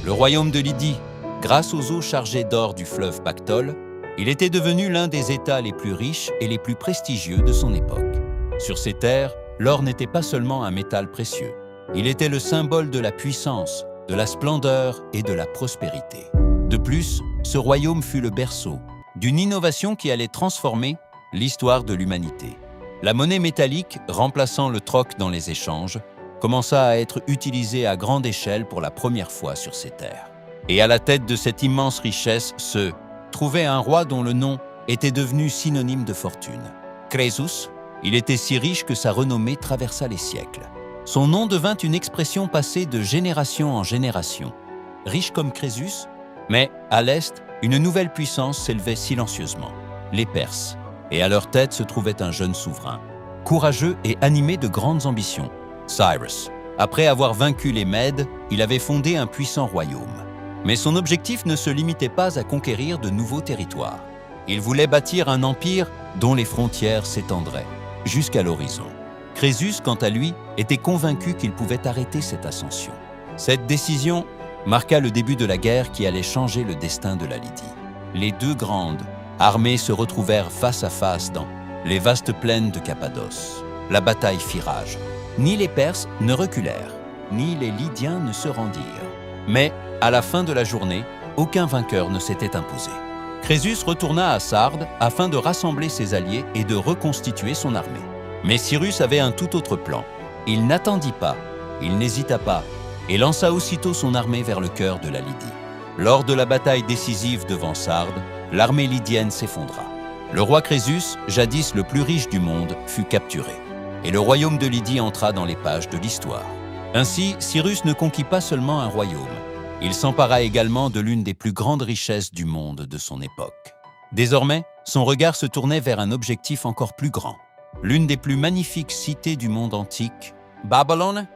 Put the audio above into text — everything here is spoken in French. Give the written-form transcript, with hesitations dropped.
Le royaume de Lydie, grâce aux eaux chargées d'or du fleuve Pactole, il était devenu l'un des États les plus riches et les plus prestigieux de son époque. Sur ces terres, l'or n'était pas seulement un métal précieux. Il était le symbole de la puissance, de la splendeur et de la prospérité. De plus, ce royaume fut le berceau d'une innovation qui allait transformer l'histoire de l'humanité. La monnaie métallique, remplaçant le troc dans les échanges, commença à être utilisée à grande échelle pour la première fois sur ces terres. Et à la tête de cette immense richesse se trouvait un roi dont le nom était devenu synonyme de fortune. Crésus, il était si riche que sa renommée traversa les siècles. Son nom devint une expression passée de génération en génération. Riche comme Crésus, mais à l'est, une nouvelle puissance s'élevait silencieusement, les Perses, et à leur tête se trouvait un jeune souverain, courageux et animé de grandes ambitions, Cyrus. Après avoir vaincu les Mèdes, il avait fondé un puissant royaume. Mais son objectif ne se limitait pas à conquérir de nouveaux territoires. Il voulait bâtir un empire dont les frontières s'étendraient jusqu'à l'horizon. Crésus, quant à lui, était convaincu qu'il pouvait arrêter cette ascension. Cette décision marqua le début de la guerre qui allait changer le destin de la Lydie. Les deux grandes armées se retrouvèrent face à face dans les vastes plaines de Cappadoce. La bataille fit rage. Ni les Perses ne reculèrent, ni les Lydiens ne se rendirent. Mais, à la fin de la journée, aucun vainqueur ne s'était imposé. Crésus retourna à Sardes afin de rassembler ses alliés et de reconstituer son armée. Mais Cyrus avait un tout autre plan. Il n'attendit pas, il n'hésita pas, et lança aussitôt son armée vers le cœur de la Lydie. Lors de la bataille décisive devant Sardes, l'armée lydienne s'effondra. Le roi Crésus, jadis le plus riche du monde, fut capturé. Et le royaume de Lydie entra dans les pages de l'histoire. Ainsi, Cyrus ne conquit pas seulement un royaume, il s'empara également de l'une des plus grandes richesses du monde de son époque. Désormais, son regard se tournait vers un objectif encore plus grand. L'une des plus magnifiques cités du monde antique, Babylone,